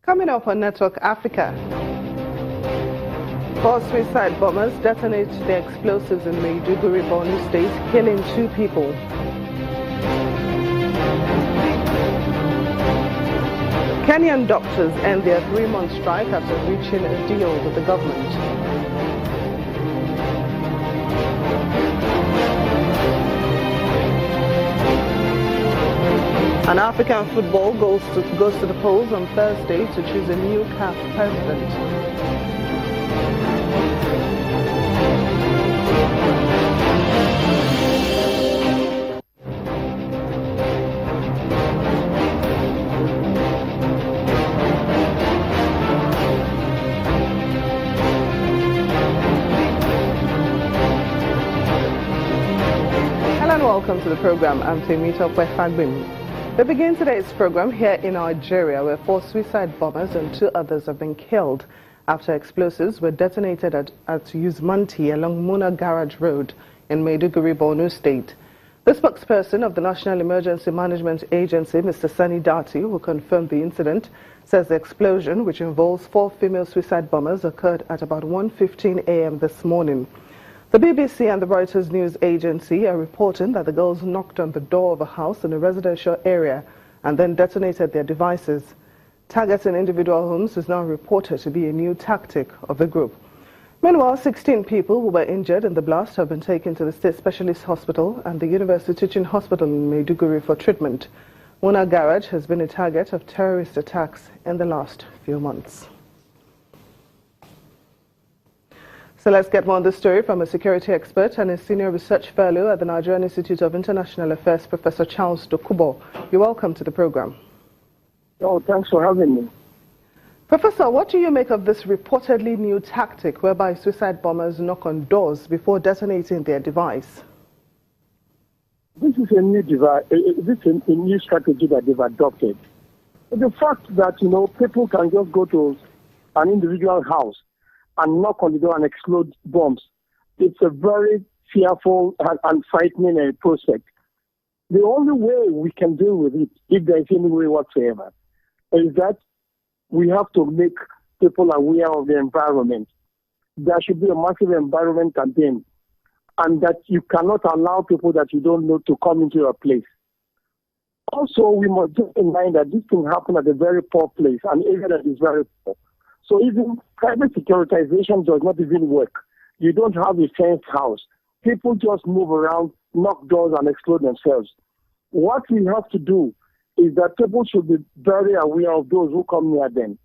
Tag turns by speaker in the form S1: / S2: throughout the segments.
S1: Coming up on Network Africa, 4 suicide bombers detonate their explosives in Maiduguri, Borno State, killing 2 people. Kenyan doctors end their 3-month strike after reaching a deal with the government. And African football goes to the polls on Thursday to choose a new CAF president. Hello and welcome to the program. I'm Temito Kwefagbim. We begin today's program here in Nigeria, where 4 suicide bombers and 2 others have been killed after explosives were detonated at Uzmanti along Muna Garage Road in Maiduguri, Borno State. The spokesperson of the National Emergency Management Agency, Mr. Sani Dati, who confirmed the incident, says the explosion, which involves 4 female suicide bombers, occurred at about 1:15 a.m. this morning. The BBC and the Reuters news agency are reporting that the girls knocked on the door of a house in a residential area and then detonated their devices. Targeting individual homes is now reported to be a new tactic of the group. Meanwhile, 16 people who were injured in the blast have been taken to the State Specialist Hospital and the University Teaching Hospital in Maiduguri for treatment. Muna Garage has been a target of terrorist attacks in the last few months. So let's get more on this story from a security expert and a senior research fellow at the Nigerian Institute of International Affairs, Professor Charles Dokubo. You're welcome to the program.
S2: Oh, thanks for having me.
S1: Professor, what do you make of this reportedly new tactic whereby suicide bombers knock on doors before detonating their device?
S2: This is a new device. This is a new strategy that they've adopted. The fact that, people can just go to an individual house and knock on the door and explode bombs, it's a very fearful and frightening prospect. The only way we can deal with it, if there is any way whatsoever, is that we have to make people aware of the environment. There should be a massive environment campaign, and that you cannot allow people that you don't know to come into your place. Also, we must keep in mind that this can happen at a very poor place, an area that is very poor. So even private securitization does not even work. You don't have a fenced house. People just move around, knock doors, and explode themselves. What we have to do is that people should be very aware of those who come near them,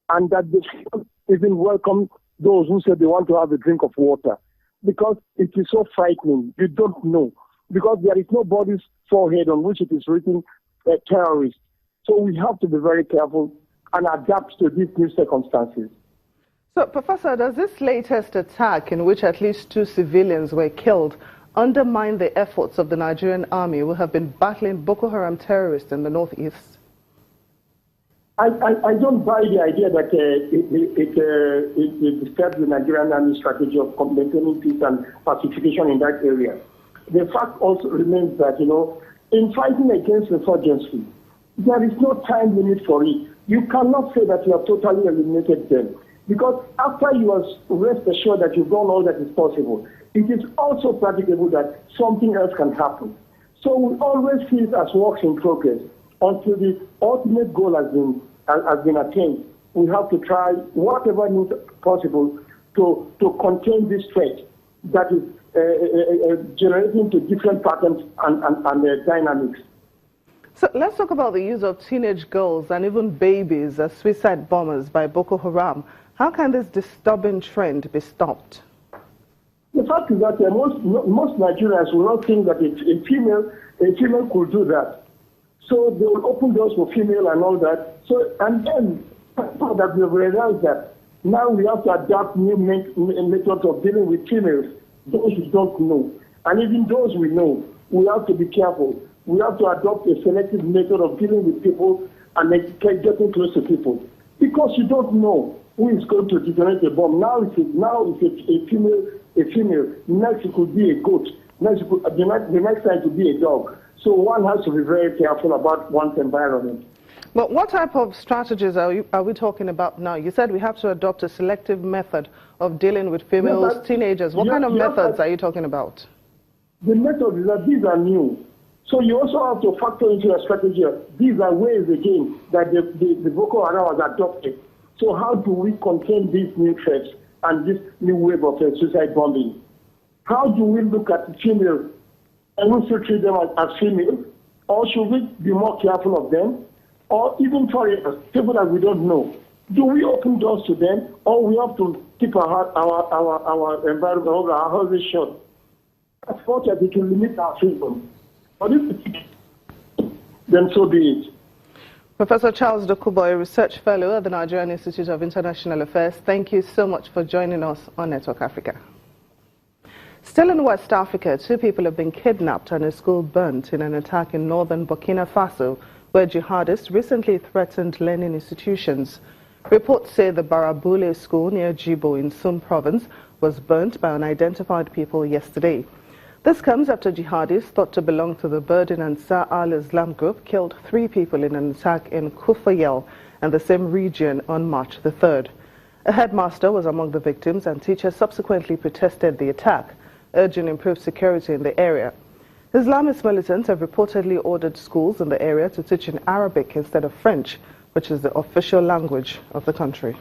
S2: and that they should even welcome those who say they want to have a drink of water, because it is so frightening. You don't know, because there is nobody's forehead on which it is written terrorist. So we have to be very careful and adapt to these new circumstances.
S1: So, Professor, does this latest attack, in which at least 2 civilians were killed, undermine the efforts of the Nigerian army who have been battling Boko Haram terrorists in the northeast?
S2: I don't buy the idea that it disturbs the Nigerian army strategy of maintaining peace and pacification in that area. The fact also remains that, in fighting against insurgency, there is no time limit for it. You cannot say that you have totally eliminated them, because after you are rest assured that you've done all that is possible, it is also practicable that something else can happen. So we always see it as works in progress until the ultimate goal has been attained. We have to try whatever means possible to contain this threat that is generating to different patterns and dynamics.
S1: So let's talk about the use of teenage girls and even babies as suicide bombers by Boko Haram. How can this disturbing trend be stopped?
S2: The fact is that most Nigerians will not think that a female could do that. So they will open doors for female and all that. So, and then that we have realized that now we have to adapt new methods of dealing with females, those who don't know. And even those we know, we have to be careful. We have to adopt a selective method of dealing with people and getting close to people, because you don't know who is going to detonate a bomb. Now it's a female. Next it could be a goat. The next time it could be a dog. So one has to be very careful about one's environment.
S1: But what type of strategies are we talking about now? You said we have to adopt a selective method of dealing with females, teenagers. What kind of methods are you talking about?
S2: The method is that these are new. So you also have to factor into your strategy. These are ways, again, that the Boko Haram has adopted. So how do we contain these new threats and this new wave of suicide bombing? How do we look at the females and we still treat them as females? Or should we be more careful of them? Or even foreigners, people that we don't know? Do we open doors to them, or we have to keep our environment, our houses shut? That's what we can limit our freedom. But if then so be it.
S1: Professor Charles Dokubo, a research fellow at the Nigerian Institute of International Affairs, thank you so much for joining us on Network Africa. Still in West Africa, 2 people have been kidnapped and a school burnt in an attack in northern Burkina Faso, where jihadists recently threatened learning institutions. Reports say the Barabule school near Jibo in Sum province was burnt by unidentified people yesterday. This comes after jihadis thought to belong to the Burdin Ansar al-Islam group killed 3 people in an attack in Kufayel and the same region on March the 3rd. A headmaster was among the victims and teachers subsequently protested the attack, urging improved security in the area. Islamist militants have reportedly ordered schools in the area to teach in Arabic instead of French, which is the official language of the country.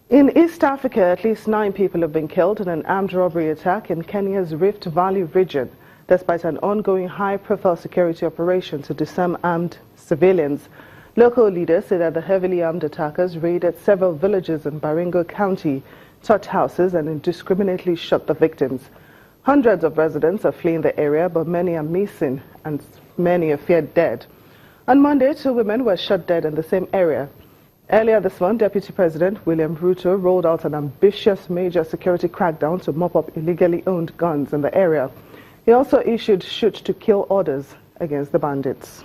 S1: In East Africa, at least 9 people have been killed in an armed robbery attack in Kenya's Rift Valley region, despite an ongoing high-profile security operation to disarm armed civilians. Local leaders say that the heavily armed attackers raided several villages in Baringo County, touched houses and indiscriminately shot the victims. Hundreds of residents are fleeing the area, but many are missing and many are feared dead. On Monday, 2 women were shot dead in the same area. Earlier this month, Deputy President William Ruto rolled out an ambitious major security crackdown to mop up illegally owned guns in the area. He also issued shoot-to-kill orders against the bandits.